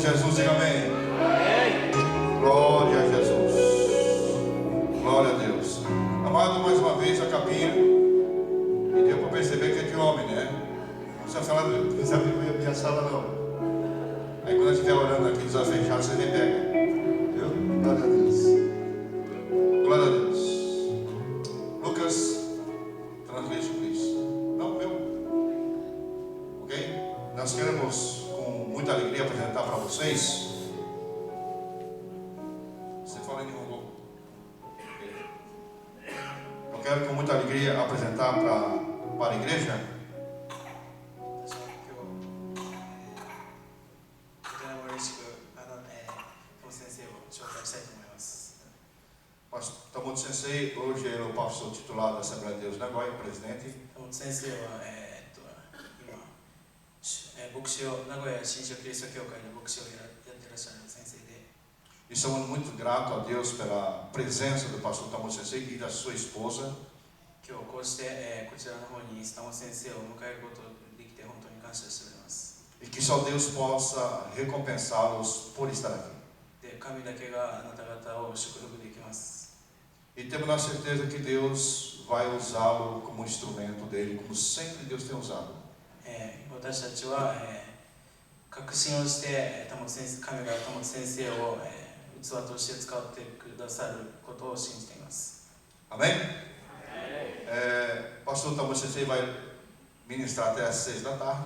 Jesus, diga amém. Glória a Jesus. Glória a Deus. Amado, mais uma vez a capinha. E deu para perceber que é de homem, né? Não precisa falar, não precisa abrir a minha sala, não. Aí quando eu estiver orando aqui, os olhos fechados, você me pega. Viu? Glória a Deus. Glória a Deus. Lucas, transmite isso. Não, meu. Ok? Nós queremos, com muita alegria, apresentar para vocês. Você fala em Nihongo. Eu quero, com muita alegria, apresentar para a igreja. Pastor Tamoto Sensei, hoje ele é o pastor titular da Assembleia de Deus Nagoya, presidente. E somos muito gratos a Deus pela presença do pastor Tamoto Sensei e da sua esposa. E que só Deus possa recompensá-los por estar aqui. E temos a certeza que Deus vai usá-lo como instrumento dele, como sempre Deus tem usado. Amém? Pastor Tamoto Sensei vai ministrar até às 6 da tarde.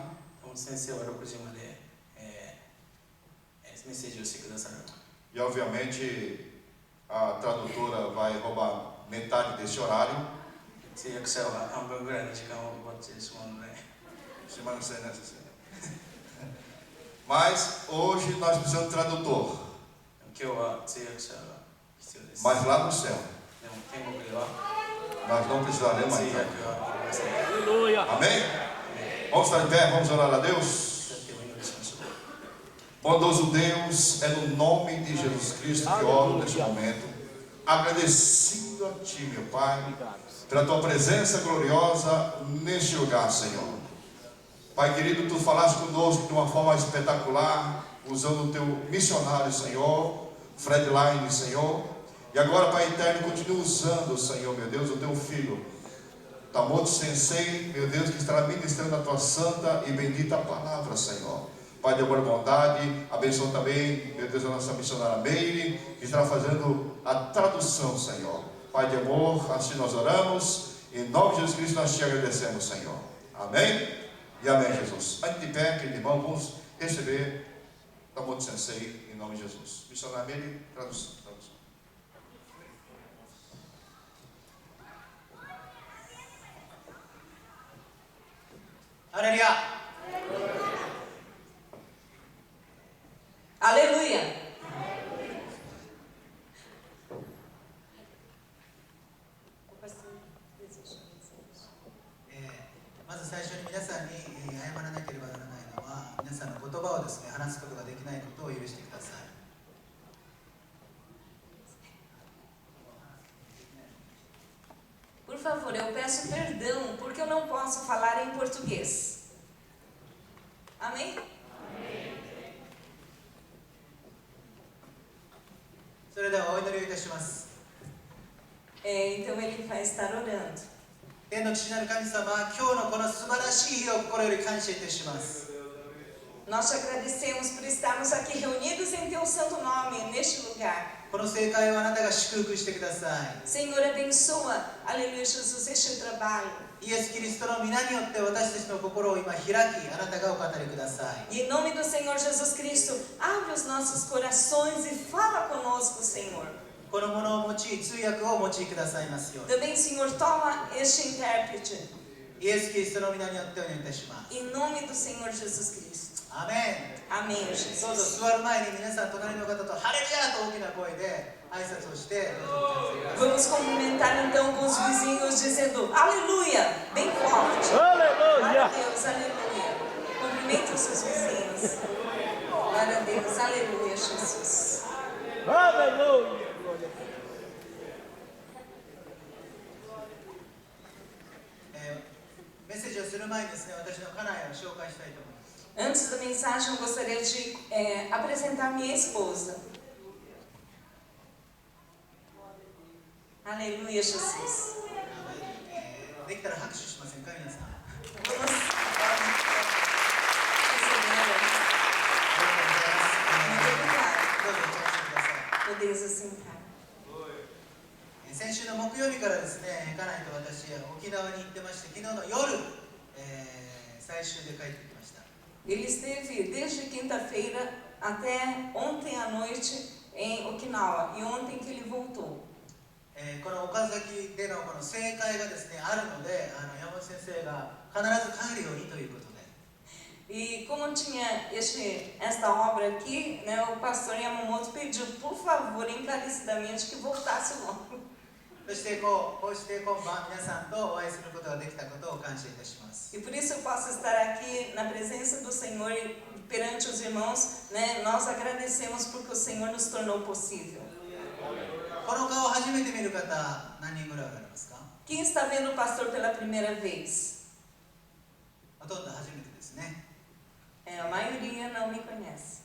E obviamente a tradutora vai roubar metade desse horário. Semana sem nessa cena. Mas hoje nós precisamos de tradutor. Mas lá no céu nós não precisaremos mais. Aleluia. Amém? Vamos estar de pé, vamos orar a Deus. Bondoso Deus, é no nome de Jesus Cristo que oro neste momento, agradecido a Ti, meu Pai, pela Tua presença gloriosa neste lugar, Senhor. Pai querido, Tu falaste conosco de uma forma espetacular, usando o Teu missionário, Senhor, Fred Line, Senhor. E agora, Pai eterno, continua usando, Senhor, meu Deus, o Teu Filho, Tamoto Sensei, meu Deus, que estará ministrando a Tua santa e bendita palavra, Senhor. Pai de amor e bondade, abençoa também, meu Deus, a nossa missionária Meire, que estará fazendo a tradução, Senhor. Pai de amor, assim nós oramos, em nome de Jesus Cristo nós Te agradecemos, Senhor. Amém? E amém, Jesus. Antes de pé, querido irmão, vamos receber Tamoto Sensei, em nome de Jesus. Missionária Meire, tradução. Aleluia! Aleluia! まず最初に皆さんに謝らなければならないのは、皆さんの言葉をですね、話すことができないことを許してください。Por favor, eu peço perdão porque eu não posso falar em português. Amém? Amém. それではお祈りをいたします。Então ele vai estar orando. 天の父なる神様、今日のこの素晴らしい日を心より感謝いたします。 Nós te agradecemos por estarmos aqui reunidos em Teu santo nome, neste lugar. この正解をあなたが祝福してください。 Senhor, abençoa, aleluia, Jesus, este trabalho. イエス・キリストの皆によって私たちの心を今開き、あなたがお語りください。 E em nome do Senhor Jesus Cristo, abre os nossos corações e fala conosco, Senhor. このものを用い、通訳をお持ちくださいますように。 Também, Senhor, toma este intérprete. イエス・キリストの皆によってお願いいたします。 Em nome do Senhor Jesus Cristo. アメン。 Amém, どうぞ Jesus. 座る前に皆さん隣の方とハレルヤと大きな声で挨拶をしてどうぞお聞かせください。 Vamos cumprimentar então com os vizinhos dizendo aleluia, bem forte. Aleluia. Glória a Deus, aleluia. Cumprimente os seus vizinhos. Glória a Deus, aleluia, Jesus. Aleluia. メッセージをする前にですね、私の家内を紹介したいと思います。Antes da mensagem, eu gostaria de apresentar minha esposa. Aleluia, Jesus. できたら拍手しませんか皆さん。 Vamos recebê-la. Muito obrigada. どうぞお楽しみください。 Podeis assentar. 先週の木曜日からですね、家内と私は沖縄に行ってまして、昨日の夜、最終で帰ってきました。 Ele esteve desde quinta-feira até ontem à noite em Okinawa. E ontem que ele voltou. この岡崎でのこの正解がですね、あるので、山本先生が必ず帰るようにということで。 E como tinha esta obra aqui, né, o pastor Yamamoto pediu, por favor, encarecidamente, que voltasse logo. そしてこうして今晩皆さんとお会いすることができたことを感謝いたします。 E por isso eu posso estar aqui na presença do Senhor e perante os irmãos, né, nós agradecemos porque o Senhor nos tornou possível. この顔初めて見る方、何人ぐらいおられますか？ Quem está vendo o pastor pela primeira vez? ほとんど初めてですね。 A maioria não me conhece.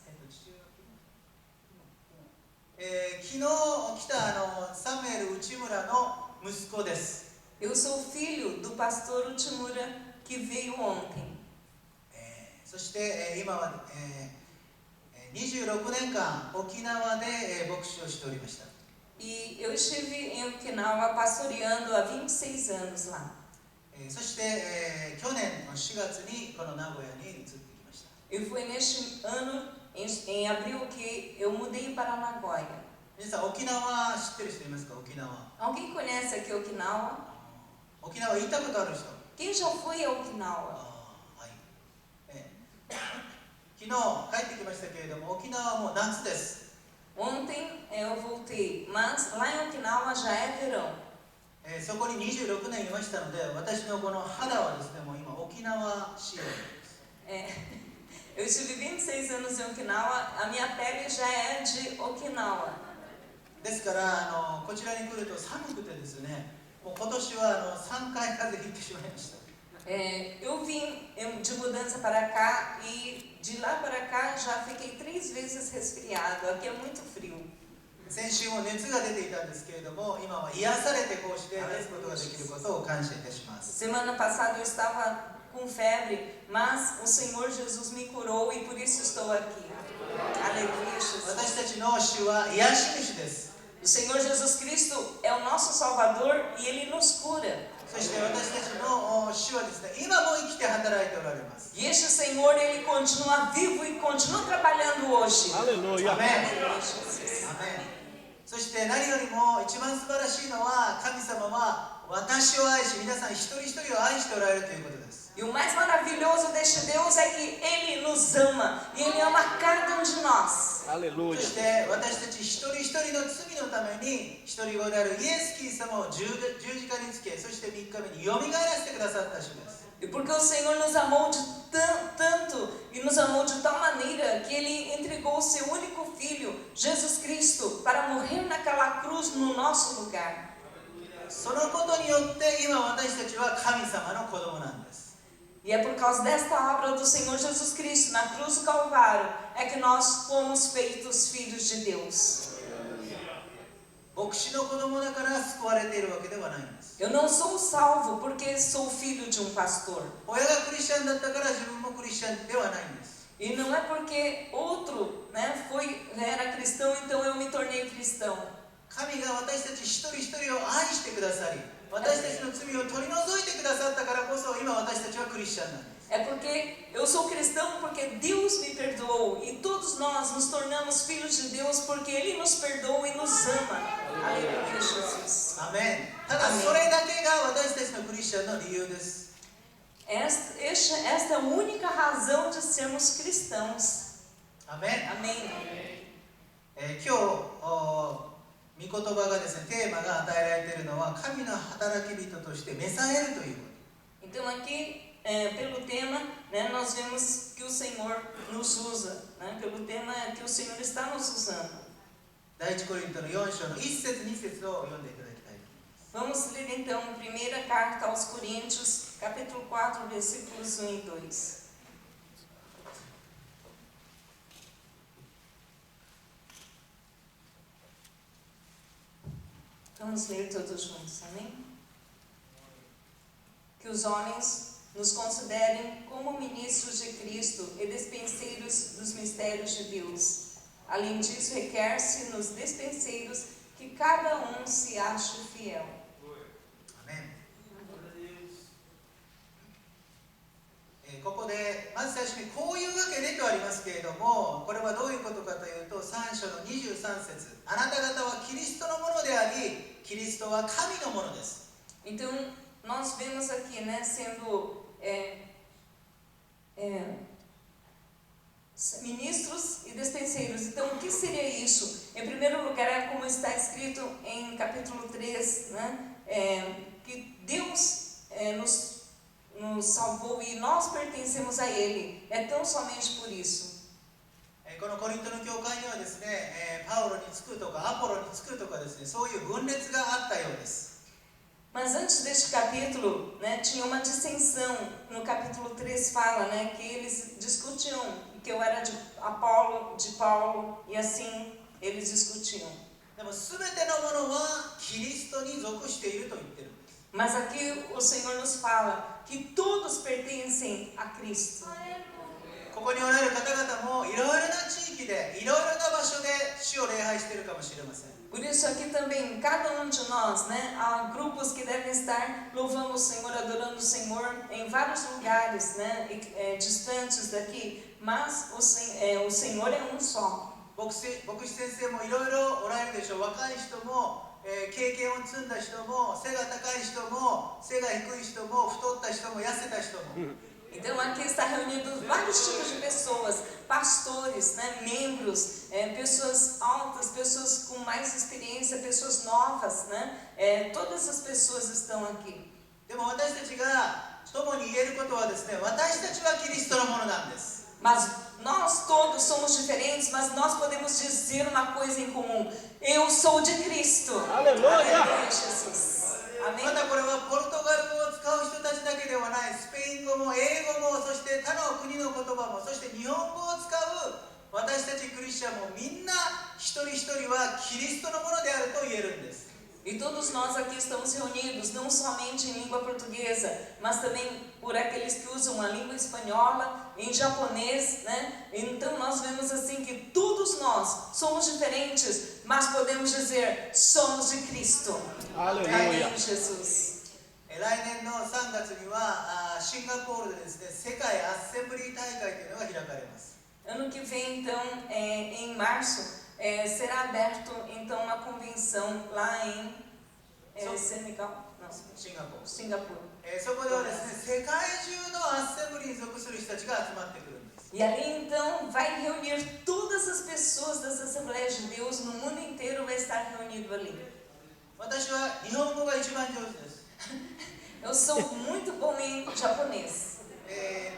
昨日来たサムエル内村の息子です。 Eu sou filho do pastor Uchimura que veio ontem. そして、今は、26年間沖縄で、牧師をしておりました。 E eu estive em Okinawa pastoreando há 26 anos lá. そして、去年の4月にこの名古屋に移ってきました。 E foi neste ano, em abril, que eu mudei para Nagoya. 皆さん沖縄知ってる人いますか？沖縄。 Alguém conhece aqui Okinawa? 沖縄行ったことある人？ Quem já foi a Okinawa? はい。昨日帰ってきましたけれども、沖縄はもう夏です。 Ontem eu voltei, mas lá em Okinawa já é verão. そこに26年いましたので、私のこの肌はですね、もう今沖縄仕様です。 Eu estive 26 anos em Okinawa, a minha pele já é de Okinawa. ですからこちらに来ると寒くてですね、もう今年は3回風邪ひいてしまいました。 Eu vim de mudança para cá e de lá para cá já fiquei 3 vezes resfriado. Aqui é muito frio. 先週も熱が出ていたんですけれども、今は癒されてこうして立つことができることを感謝いたします。 Semana passada eu estava com febre, mas o Senhor Jesus me curou e por isso estou aqui. Aleluia, Jesus. 私たちの主は癒し主です。 O Senhor Jesus Cristo é o nosso Salvador e Ele nos cura. そして私たちの主はですね、今も生きて働いておられます。 E este Senhor, Ele continua vivo e continua trabalhando hoje. Aleluia. アメン。 Aleluia, Jesus. アメン。そして何よりも一番素晴らしいのは、神様は私を愛し、皆さん一人一人を愛しておられるということです。 E o mais maravilhoso deste Deus é que Ele nos ama e Ele ama cada um de nós. そ Aleluia. して私たち一人一人の罪のために一人子であるイエス・キリスト様を十字架につけ、そして3日目によみがえらせてくださった主です。 E porque o Senhor nos amou de tanto e nos amou de tal maneira que Ele entregou o seu único Filho, Jesus Cristo, para morrer naquela cruz no nosso lugar. そのことによって今私たちは神様の子供なんです。 E é por causa desta obra do Senhor Jesus Cristo na cruz do Calvário é que nós fomos feitos filhos de Deus. 牧師の子供だから救われているわけではないんです。 Eu não sou salvo porque sou filho de um pastor. 親がクリスチャンだったから自分もクリスチャンではないんです。 E não é porque outro, né, era cristão, então eu me tornei cristão. 神が私たち一人一人を愛してくださり、私たちの罪を取り除いてくださったからこそ今私たちはクリスチャンなんです。 É porque eu sou cristão porque Deus me perdoou e todos nós nos tornamos filhos de Deus porque Ele nos perdoa e nos ama. Aleluia, Jesus. アメン。ただそれだけが私たちのクリスチャンの理由です。 Esta é a única razão de sermos cristãos. アメン。 Amém. 今日御言葉がですね、テーマが与えられているのは神の働き人として召されるということ。 Então aqui, pelo tema, né, nós vemos que o Senhor nos usa, né, pelo tema que o Senhor está nos usando. 第一コリントの4章の1節2節を読んでいただきたいと思います。 Vamos ler então a primeira carta aos Coríntios, capítulo 4, versículos 1 e 2. Vamos ler todos juntos, amém? Que os homens nos considerem como ministros de Cristo e despenseiros dos mistérios de Deus. Além disso, requer-se nos despenseiros que cada um se ache fiel. アメン。ここでまず最初にこういうわけでとありますけれども、これはどういうことかというと、3章の23節、あなた方はキリストのものであり、キリストは神のものです。 Então, nós vemos aqui, né, sendo ministros e despenseiros. Então, o que seria isso? Em primeiro lugar, é como está escrito em capítulo 3, né, que Deus nos salvou e nós pertencemos a Ele. É tão somente por isso. このコリントの教会にはですね、パウロにつくとかアポロにつくとかですね、そういう分裂があったようです。 Mas antes deste capítulo, né, tinha uma dissensão. No capítulo 3 fala, né, que eles discutiam, que eu era de Apolo, de Paulo, e assim eles discutiam. でも全てのものはキリストに属していると言ってるんです。 Mas aqui o Senhor nos fala que todos pertencem a Cristo. ここにおられる方々もいろいろな地域でいろいろな場所で主を礼拝しているかもしれません。 Por isso aqui também, cada um de nós, né, há grupos que devem estar louvando o Senhor, adorando o Senhor em vários lugares, né, distantes daqui, mas o Senhor é um só. 牧師先生もいろいろおられるでしょう。若い人も、経験を積んだ人も、背が高い人も、背が低い人も、太った人も、痩せた人も。 Então aqui está reunido vários tipos de pessoas, pastores, né, membros, pessoas altas, pessoas com mais experiência, pessoas novas, né, todas as pessoas estão aqui. でも私たちが共に言えることはですね、私たちはキリストのものなんです。 Mas nós todos somos diferentes, mas nós podemos dizer uma coisa em comum: eu sou de Cristo. Aleluia! Aleluia, Jesus. ま Amém? たこれはポルトガル語を使う人たちだけではない、スペイン語も英語も、そして他の国の言葉も、そして日本語を使う私たちクリスチャンもみんな一人一人はキリストのものであると言えるんです。 E todos nós aqui estamos reunidos, não somente em língua portuguesa, mas também por aqueles que usam a língua espanhola, em japonês, né? Então nós vemos assim que todos nós somos diferentes, mas podemos dizer, somos de Cristo. Aleluia! Amém, Jesus. 来年の3月にはシンガポールでですね、世界アッセンブリー大会というのが開かれます。 Ano que vem, então, em março, será aberto então uma convenção lá em Senegal, não, シンガポール。 Singapura. そこではですね、世界中のアッセンブリーに属する人たちが集まってくるんです。 E ali então vai reunir todas as pessoas das Assembleias de Deus no mundo inteiro, vai estar reunido ali. 私は日本語が一番上手です。 Eu sou muito bom em japonês.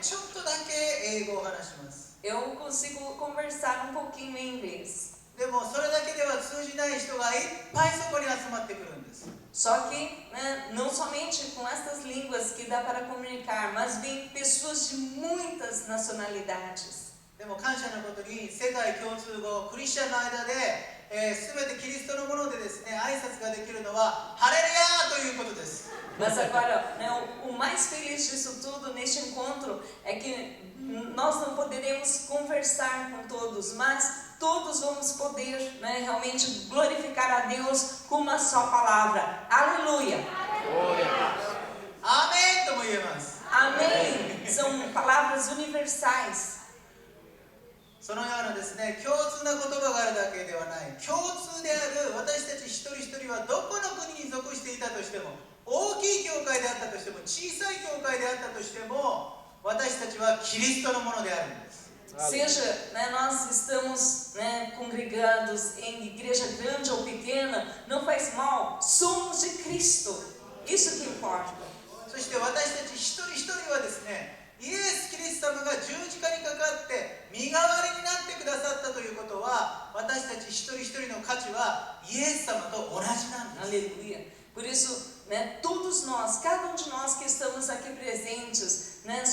ちょっとだけ英語を話します。 Eu consigo conversar um pouquinho em inglês. でもそれだけでは通じない人がいっぱいそこに集まってくるんです。 Só que, né, não somente com estas línguas que dá para comunicar, mas vem pessoas de muitas nacionalidades. でも感謝のことに世界共通語、クリスチャンの間で、全てキリストのものでですね、挨拶ができるのはハレルヤということです。 Mas agora, né, o mais feliz disso tudo neste encontro é que nós não poderemos conversar com todos, mas todos vamos poder, né, realmente glorificar a Deus com uma só palavra. Aleluia! アーメンとも言えます。 Amém! São palavras universais. そのようなですね、共通な言葉があるだけではない、共通である私たち一人一人はどこの国に属していたとしても、大きい教会であったとしても、小さい教会であったとしても、私たちはキリストのものであるんです。 Seja, né, nós estamos, né, congregados em igreja grande ou pequena, não faz mal, somos de Cristo. Isso que importa. そして私たち一人一人はですね、イエス・キリスト様が十字架にかかって身代わりになってくださったということは、私たち一人一人の価値はイエス様と同じなんです。 Aleluia. Por isso, né, todos nós, cada um de nós que estamos aqui presentes, né,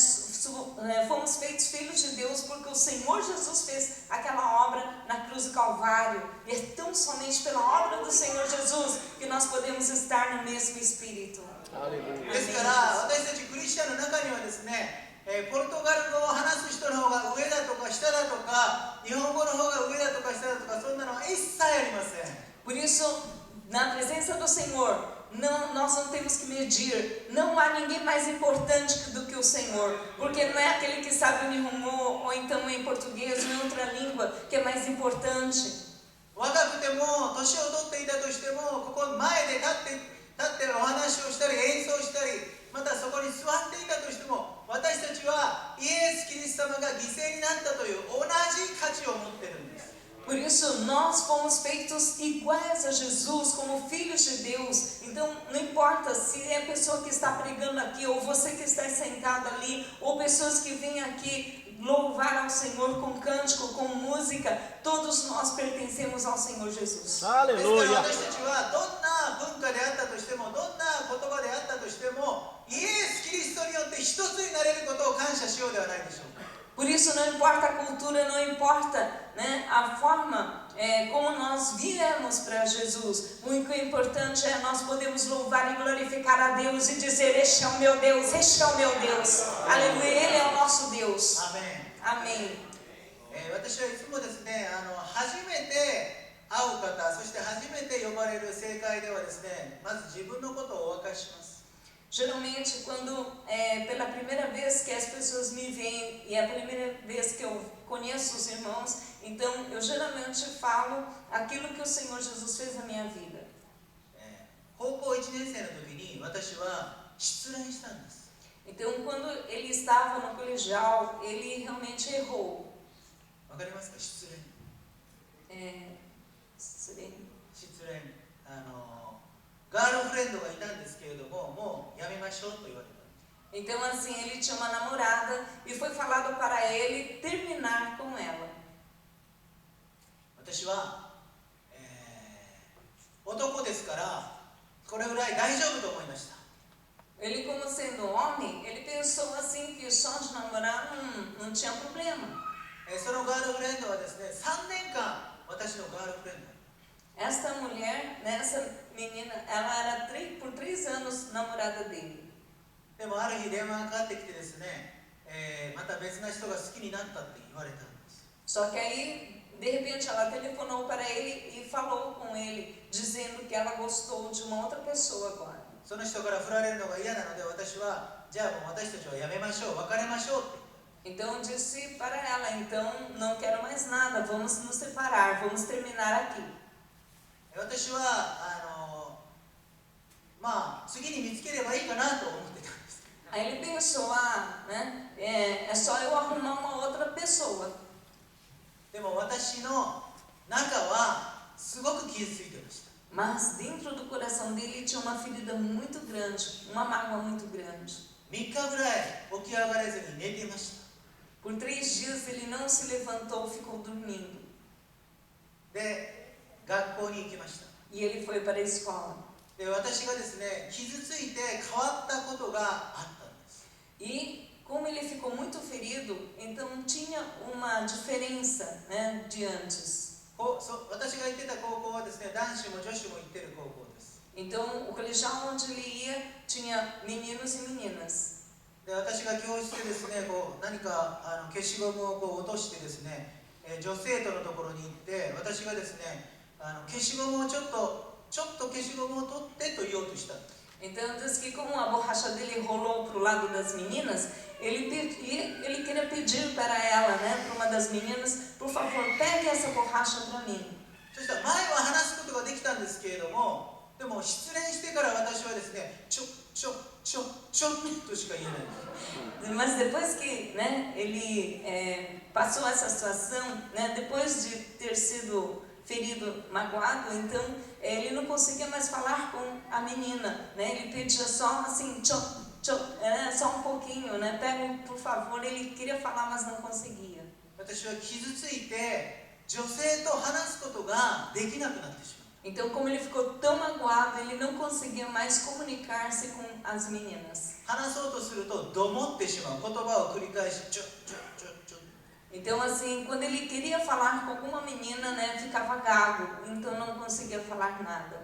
fomos feitos filhos de Deus porque o Senhor Jesus fez aquela obra na cruz do Calvário. E é tão somente pela obra do Senhor Jesus que nós podemos estar no mesmo Espírito. ですから私たちクリスチャンの中にはですね、ポルトガル語を話す人の方が上だとか下だとか、日本語の方が上だとか下だとか、そんなのは一切ありません。 Por isso, na presença do Senhor, nós não temos que medir. Não há ninguém mais importante do que o Senhor. Porque não é aquele que sabe o Nihongo ou então em português ou em outra língua que é mais importante. 若くても年を取っていたとしても、ここ前で立ってお話をしたり演奏したり、またそこに座っていたとしても、私たちはイエス・キリスト様が犠牲になったという同じ価値を持っているんです。 Por isso, nós fomos feitos iguais a Jesus, como filhos de Deus. Então, não importa se é a pessoa que está pregando aqui, ou você que está sentado ali, ou pessoas que vêm aqui louvar ao Senhor com cântico, com música, todos nós pertencemos ao Senhor Jesus. ですから Aleluia. 私たちはどんな文化であったとしても、どんな言葉であったとしても、イエス・キリストによって一つになれることを感謝しようではないでしょうか。 Por isso, não importa a cultura, não importa, né, a forma como nós viemos para Jesus. O que é importante é nós podemos louvar e glorificar a Deus e dizer: este é o meu Deus, este é o meu Deus. Aleluia, Ele é o nosso Deus. アーメン。 Amém. 私はいつもですね、初めて会う方、そして初めて呼ばれる正会ではですね、まず自分のことをお明かしします。 Geralmente, quando pela primeira vez que as pessoas me veem e é a primeira vez que eu conheço os irmãos, então eu geralmente falo aquilo que o Senhor Jesus fez na minha vida. 高校1年生の時に私は失恋したんです。 Então, quando ele estava no colegial, ele realmente errou. わかりますか？失恋。失恋。ガールフレンドがいたんですけれども、もうやめましょうと言われた。 Então, assim, ele tinha uma namorada e foi falado para ele terminar com ela. 私は、男ですからこれぐらい大丈夫と思いました。 Ele, como sendo homem, ele pensou assim que só de namorar não tinha problema. そのガールフレンドはですね、3年間私のガールフレンド。 Esta mulher, né, essa menina, ela era por 3 anos namorada dele. でもある日電話がかかってきてですね、また別な人が好きになったって言われたんです。 Só que aí, de repente, ela telefonou para ele e falou com ele, dizendo que ela gostou de uma outra pessoa agora. その人から振られるのが嫌なので、私はじゃあもう私たちはやめましょう、別れましょうって。 Então disse para ela, então não quero mais nada, vamos nos separar, vamos terminar aqui. 私はまあ次に見つければいいかなと思ってたんです。 Aí ele pensou, né, é só eu arrumar uma outra pessoa. でも私の中はすごく傷ついてました。 Mas dentro do coração dele tinha uma ferida muito grande, uma mágoa muito grande. 3日ぐらい起き上がれずに寝てました。 Por 3 dias ele não se levantou, ficou dormindo. で、学校に行きました。 E ele foi para a escola. で、私がですね、傷ついて変わったことがあったんです。 E como ele ficou muito ferido, então tinha uma diferença, né, de antes. 私が行ってた高校はですね、男子も女子も行ってる高校です。 Então o colegial onde ele ia tinha meninos e meninas. で、私が教室でですね、何か消しゴムを落としてですね、女生徒のところに行って、私がですね、消しゴムをちょっと消しゴムを取ってと言おうとした。 Então diz que como a borracha dele rolou para o lado das meninas, ele queria pedir para ela, né, para uma das meninas, por favor, pegue essa borracha para mim. そしたら前は話すことができたんですけれども、でも失恋してから私はですね、ちょっとしか言えないんです。 Mas depois que, né, ele passou essa situação, né, depois de ter sido ferido, magoado, então ele não conseguia mais falar com a menina, né? Ele pedia só assim, só um pouquinho, né? Pega, por favor. Ele queria falar, mas não conseguia. 私は傷ついて女性と話すことができなくなってしまった。Então, como ele ficou tão magoado, ele não conseguia mais comunicar-se com as meninas. 話そうとするとどもってしまう、言葉を繰り返しちょ。 Então, assim, quando ele queria falar com alguma menina, né, ficava gago, então não conseguia falar nada.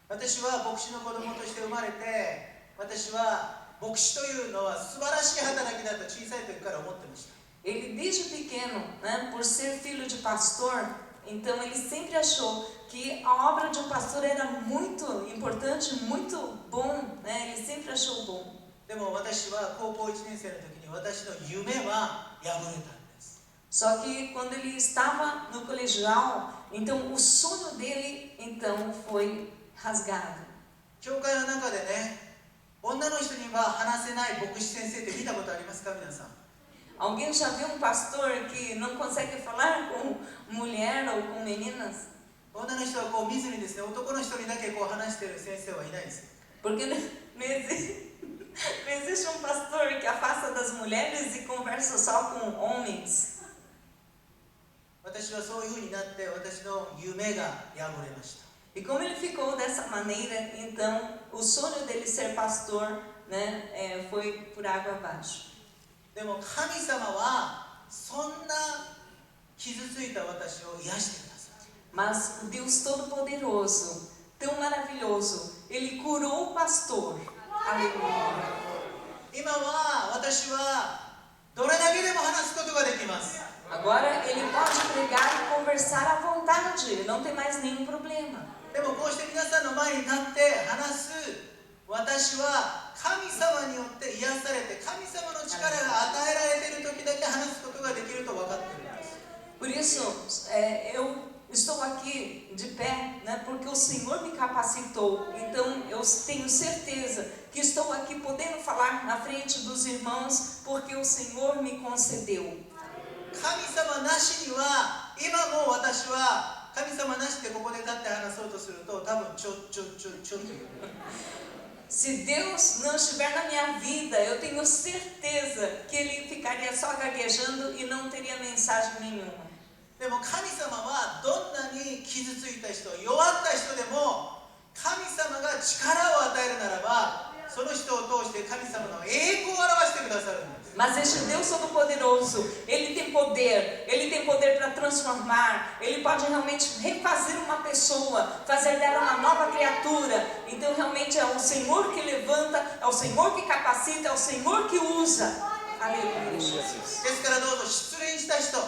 私は牧師の子供として生まれて、私は牧師というのは素晴らしい働きだと小さい時から思ってました。 Ele desde pequeno, né, por ser filho de pastor, então ele sempre achou que a obra de um pastor era muito importante, muito bom, né? Ele sempre achou bom. でも私は高校1年生の時に私の夢は破れたんです。 Só que quando ele estava no colegial, então o sonho dele então foi rasgado. 教会の中でね、女の人には話せない牧師先生って見たことありますか、皆さん。 Alguém já viu um pastor que não consegue falar com mulher ou com meninas? 女の人はこう見ずにですね、男の人にだけこう話している先生はいないです。 Porque não existe um pastor que afasta das mulheres e conversa só com homens. 私はそういうふうになって私の夢が破れました。 E como ele ficou dessa maneira, então o sonho dele ser pastor, né, foi por água abaixo. でも神様はそんな傷ついた私を癒してください。 Mas o Deus Todo-Poderoso, tão maravilhoso, ele curou o pastor. Aleluia. 今は私はどれだけでも話すことができます。 Agora ele pode pregar e conversar à vontade, não tem mais nenhum problema. でもこうして皆さんの前に立って話す私は神様によって癒されて神様の力が与えられている時だけ話すことができると分かっているんです。 Por isso, eu estou aqui de pé, né, porque o Senhor me capacitou. Então, eu tenho certeza que estou aqui podendo falar na frente dos irmãos, porque o Senhor me concedeu. 神様なしには今も私は神様なしでここで立って話そうとすると多分ちょっていう。 Se Deus não estiver na minha vida, eu tenho certeza que Ele ficaria só gaguejando e não teria mensagem nenhuma. でも神様はどんなに傷ついた人、弱った人でも神様が力を与えるならばその人を通して神様の栄光を表してくださるんです。 Mas este Deus Todo-Poderoso, Ele tem poder para transformar, Ele pode realmente refazer uma pessoa, fazer dela uma nova criatura. Então realmente é o Senhor que levanta, é o Senhor que capacita, é o Senhor que usa. Aleluia, Jesus. ですからどうぞ失恋した人、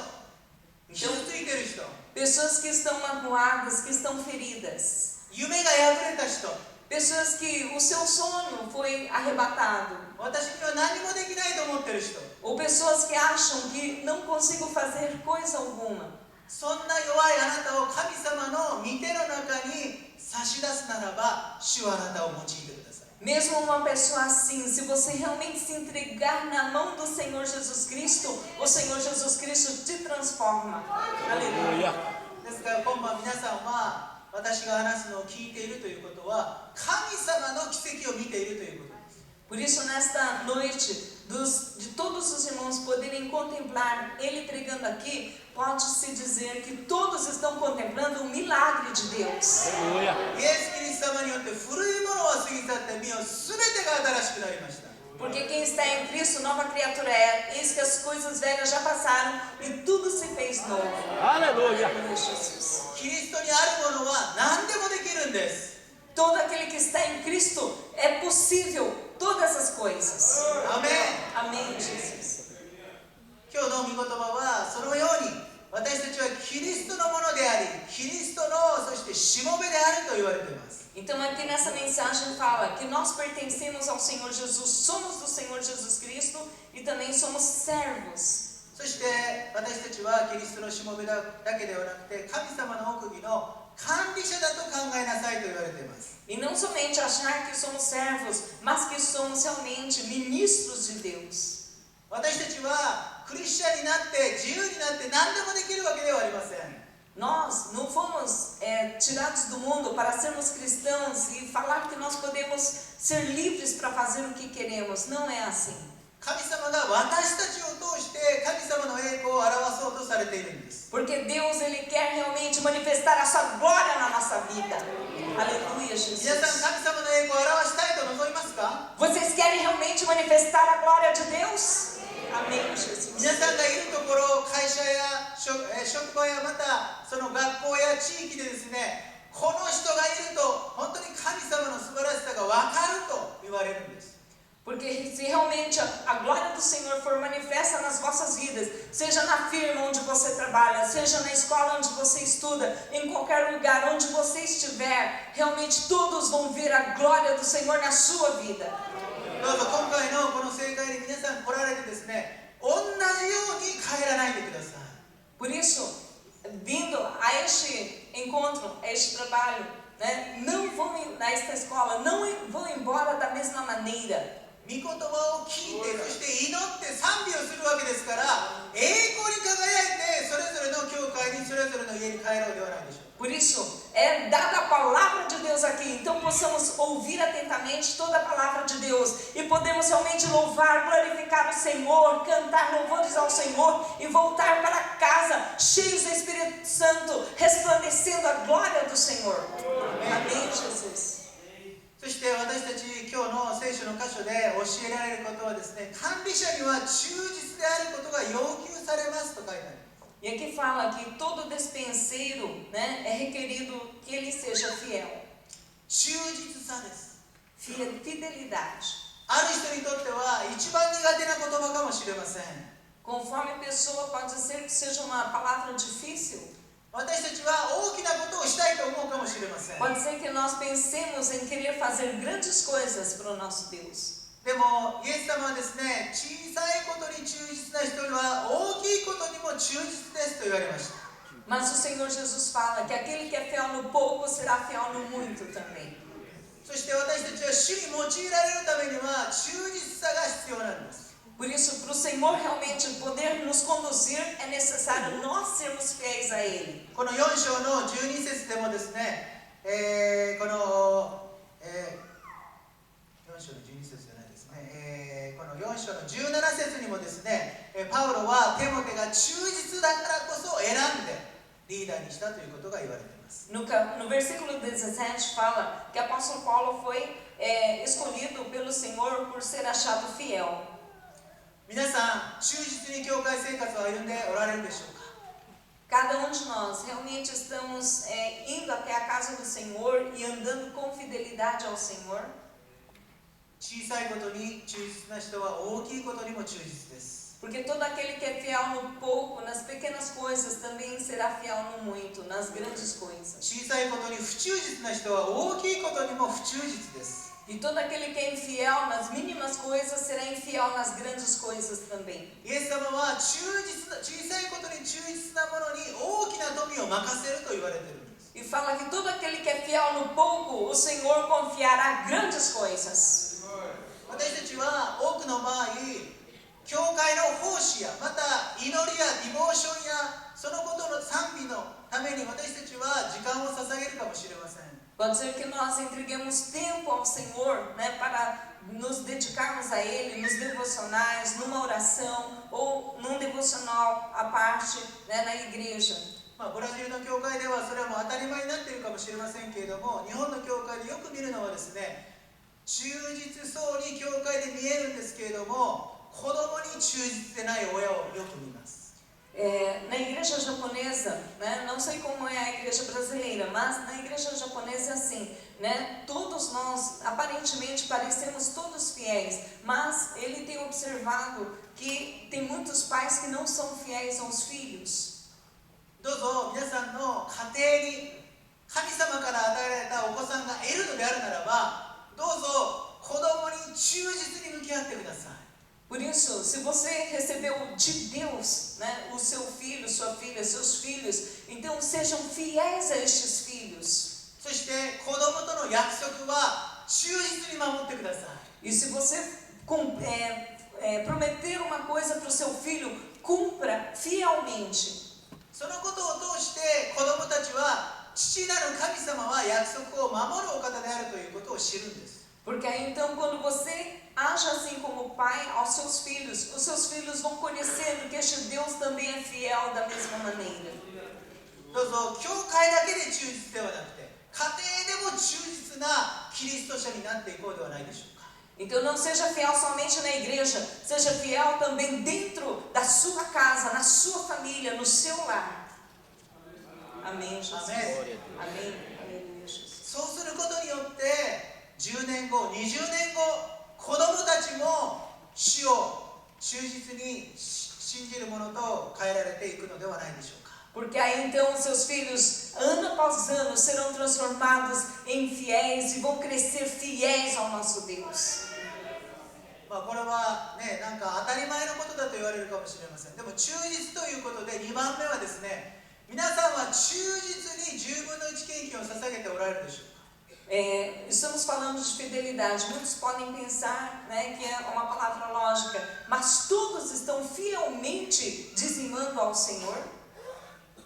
傷ついてる人、 Pessoas que estão magoadas, que estão feridas. 夢が破れた人、 Pessoas que o seu sonho foi arrebatado. 私には何もできないと思ってる人、 Ou pessoas que acham que não consigo fazer coisa alguma. そんな弱いあなたを神様の御手の中に差し出すならば主はあなたを用いてください。 Mesmo uma pessoa assim, se você realmente se entregar na mão do Senhor Jesus Cristo, o Senhor Jesus Cristo te transforma. Aleluia. ですから今晩皆さんは私が話すのを聞いているということは神様の奇跡を見ているということです。 Por isso, nesta noite, de todos os irmãos poderem contemplar Ele pregando aqui, pode-se dizer que todos estão contemplando o milagre de Deus. イエス・キリスト様によって古いものは過ぎ去って見よ全てが新しくなりました。 Porque quem está em Cristo, nova criatura é. Eis que as coisas velhas já passaram e tudo se fez novo. Aleluia. Jesus. キリストにあるものは何でもできるんです。 Todo aquele que está em Cristo é possível todas as coisas. アメン。 Amém, Jesus. 今日の御言葉はそのように私たちはキリストのものでありキリストのそしてしもべであると言われています。 Então aqui nessa mensagem fala que nós pertencemos ao Senhor Jesus, somos do Senhor Jesus Cristo e também somos servos. そして私たちはキリストのしもべだけではなくて神様の奥義の管理者だと考えなさいと言われています。 E não somente achar que somos servos, mas que somos realmente ministros de Deus. 私たちはクリスチャンになって自由になって何でもできるわけではありません。 Nós não fomos tirados do mundo para sermos cristãos e falar que nós podemos ser livres para fazer o que queremos. Não é assim. 神様が私たちを通して神様の栄光を表そうとされているんです。 Porque Deus, Ele quer realmente manifestar a sua glória na nossa vida. Aleluia, 皆 Jesus. さん、神様の栄光を表したいと望みますか？ Vocês querem realmente manifestar a glória de Deus? Amém, Jesus. 皆さんがいるところ、会社や職場やまたその学校や地域でですね、この人がいると本当に神様の素晴らしさが分かると言われるんです。 Porque se realmente a glória do Senhor for manifesta nas vossas vidas, seja na firma onde você trabalha, seja na escola onde você estuda, em qualquer lugar onde você estiver, realmente todos vão ver a glória do Senhor na sua vida. どうぞ今回のこの聖会に皆さん来られてですね、同じように帰らないでください。 Por isso, vindo a este encontro, a este trabalho, né, não vão a esta escola, não vão embora da mesma maneira. 御言葉を聞いて、そして祈って賛美をするわけですから、栄光に輝いてそれぞれの教会にそれぞれの家に帰ろうではないでしょうか。 Por isso, é dada a palavra de Deus aqui, então possamos ouvir atentamente toda a palavra de Deus e podemos realmente louvar, glorificar o Senhor, cantar louvores ao Senhor e voltar para casa cheios do Espírito Santo, resplandecendo a glória do Senhor. Amém, Jesus. そして私たち今日の聖書の箇所で教えられることはですね、管理者には忠実であることが要求されますと書いてあります。 E aqui fala que todo despenseiro, né, é requerido que ele seja fiel. 忠実さです。 Fidelidade. ある人にとっては一番苦手な言葉かもしれません。 Conforme a pessoa, pode ser que seja uma palavra difícil. 私たちは大きなことをしたいと思うかもしれません。 Pode ser que nós pensemos em querer fazer grandes coisas para o nosso Deus. でもイエス様はですね、小さいことに忠実な人は大きいことにも忠実ですと言われました。 Mas o Senhor Jesus fala que aquele que é fiel no pouco será fiel no muito também. そして私たちは主に用いられるためには忠実さが必要なんです。 Por isso, para o Senhor realmente poder nos conduzir, é necessário nós sermos fiéis a Ele. この4章の12節でもですね、この、4章の12節じゃないですね、この4章の17節にもですね、パウロはテモテが忠実だからこそ選んでリーダーにしたということが言われています。 No versículo 17 fala que o apóstolo Paulo foi escolhido pelo Senhor por ser achado fiel. 皆さん、忠実に教会生活を歩んでおられるでしょうか。 Cada de nós realmente estamos indo até a casa do Senhor e andando com fidelidade ao Senhor. 小さいことに忠実な人は大きいことにも忠実です。 Porque todo aquele que é fiel no pouco, nas pequenas coisas, também será fiel no muito, nas grandes coisas. 小さいことに不忠実な人は大きいことにも不忠実です。 E todo aquele que é infiel nas mínimas coisas será infiel nas grandes coisas também. イエス様は小さいことに忠実なものに大きな富を任せると言われているんです。 E fala que todo aquele que é fiel no pouco, o Senhor confiará grandes coisas. 私たちは多くの場合、教会の奉仕やまた祈りやディボーションやそのことの賛美のために私たちは時間を捧げるかもしれません。 Pode ser que nós entreguemos tempo ao Senhor, né, para nos dedicarmos a Ele, nos devocionais, numa oração ou num devocional à parte, né, na igreja. ブラジルの教会ではそれはもう当たり前になっているかもしれませんけれども、日本の教会でよく見るのはですね、忠実そうに教会で見えるんですけれども、子供に忠実でない親をよく見ます。 Na igreja japonesa, né, não sei como é a igreja brasileira, mas na igreja japonesa é assim, né, todos nós aparentemente parecemos todos fiéis, mas ele tem observado que tem muitos pais que não são fiéis aos filhos. どうぞ皆さんの家庭に神様から与えられたお子さんがいるのであるならば、どうぞ子供に忠実に向き合ってください。 Por isso, se você recebeu de Deus, né, o seu filho, sua filha, seus filhos, então sejam fiéis a estes filhos. そして子供との約束は忠実に守ってください。 E se você prometer uma coisa para o seu filho, cumpra fielmente. そのことを通して子供たちは父なる神様は約束を守るお方であるということを知るんです。Porque aí então quando você age assim como pai aos seus filhos, os seus filhos vão conhecendo que este Deus também é fiel da mesma maneira. どうぞ教会だけで忠実ではなくて家庭でも忠実なキリスト者になっていこうではないでしょうか。 Então não seja fiel somente na igreja, seja fiel também dentro da sua casa, na sua família, no seu lar. Amém, Jesus. Amém. Amém. Aleluia, Jesus. そうすることによって10年後、20年後、子供たちも主を忠実に信じるものと変えられていくのではないでしょうか。 Porque aí então os seus filhos, ano após ano, serão transformados em fiéis e vão crescer fiéis ao nosso Deus. まあこれはね、なんか当たり前のことだと言われるかもしれません。でも忠実ということで2番目はですね、皆さんは忠実に10分の1献金を捧げておられるでしょうか。 Estamos falando de fidelidade. Muitos podem pensar, né, que é uma palavra lógica, mas todos estão fielmente dizimando ao Senhor.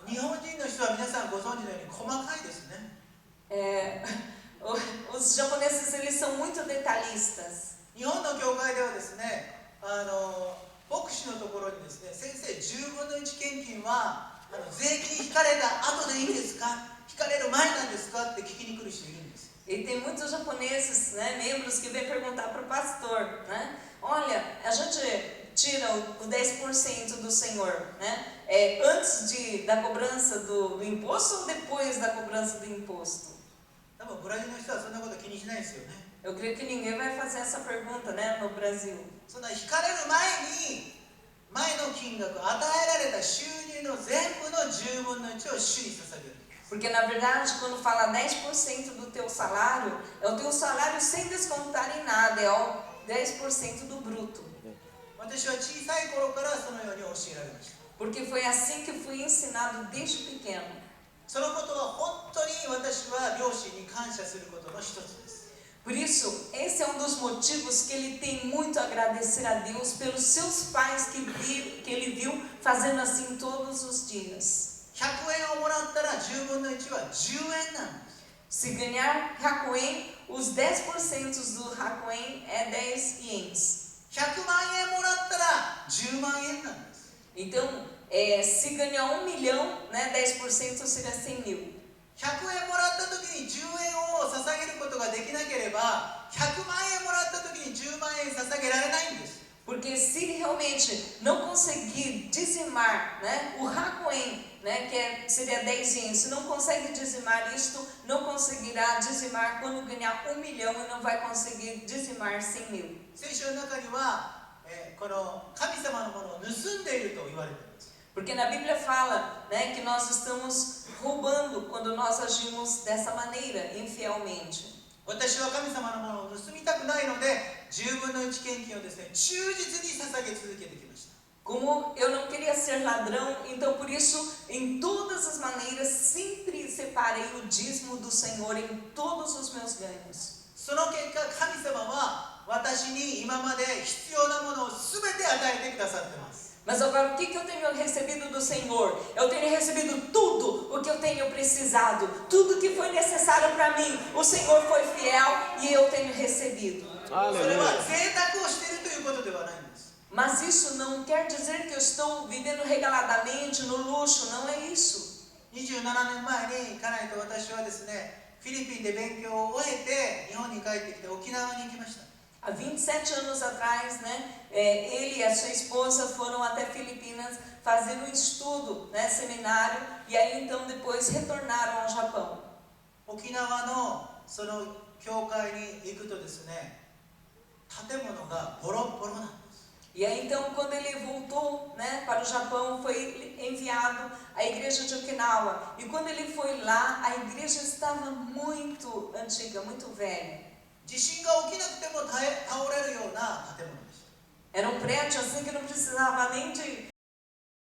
日本人の人は皆さんご存知のように細かいですね。 Os japoneses, eles são muito detalhistas. 日本の教会ではですね、牧師のところにですね、先生10分の1献金は税金引かれた後でいいんですか、引かれる前なんですかって聞きに来る人いるんです。 E tem muitos japoneses, né, membros que vêm perguntar para o pastor, né? Olha, a gente tira o 10% do Senhor, né? Antes da cobrança do imposto ou depois da cobrança do imposto? 多分ブラジルの人はそんなこと気にしないですよね。 Eu creio que ninguém vai fazer essa pergunta, né, no Brasil. そんな引かれる前に前の金額、与えられた収入の全部の10分の1を主に捧げる。 Porque na verdade, quando fala 10% do teu salário, é o teu salário sem descontar em nada, é o 10% do bruto. 私は小さい頃からそのように教えられました。 Porque foi assim que fui ensinado desde pequeno. そのことは本当に私は両親に感謝することの一つです。 Por isso, esse é um dos motivos que ele tem muito a agradecer a Deus pelos seus pais que ele viu fazendo assim todos os dias. 100円をもらったら10分の1は10円なんです。 Se ganhar Hakuen, os 10% do Hakuen é 10 ienes. 100万円もらったら10万円なんです。 Então, se ganhar 1 milhão, né, 10% seria 100 mil. 100円もらった時に10円を捧げることができなければ100万円もらった時に10万円捧げられないんです。 Porque se realmente não conseguir dizimar, né, o Hakuen, né, seria 10 ienes, se não consegue dizimar isto, não conseguirá dizimar quando ganhar 1 milhão e não vai conseguir dizimar 100 mil. 聖書の中には、この神様のものを盗んでいると言われています。 Porque na Bíblia fala, né, que nós estamos roubando quando nós agimos dessa maneira, infielmente. 私は神様のものを盗みたくないので10分の1献金をですね、忠実に捧げ続けてきました。 Como eu não queria ser ladrão, então por isso, em todas as maneiras, sempre separei o dízimo do Senhor em todos os meus ganhos. その結果、神様は私に今まで必要なものを全て与えてくださっています。 Mas agora o que eu tenho recebido do Senhor? Eu tenho recebido tudo o que eu tenho precisado, tudo que foi necessário para mim. O Senhor foi fiel e eu tenho recebido. それは贅沢をしているということではないんです。 Mas isso não quer dizer que eu estou vivendo regaladamente, no luxo, não é isso. 27年前に家内と私はですね、フィリピンで勉強を終えて日本に帰ってきて沖縄に行きました。 Há 27 anos atrás, né, ele e a sua esposa foram até Filipinas fazer um estudo, né, seminário, e aí então depois retornaram ao Japão. 沖縄のその教会に行くとですね、建物がボロボロなんです。 E aí então quando ele voltou, né, para o Japão, foi enviado à igreja de Okinawa. E quando ele foi lá, a igreja estava muito antiga, muito velha. 地震が起きなくても倒れるような建物でした。 Era um prédio assim que não precisava nem de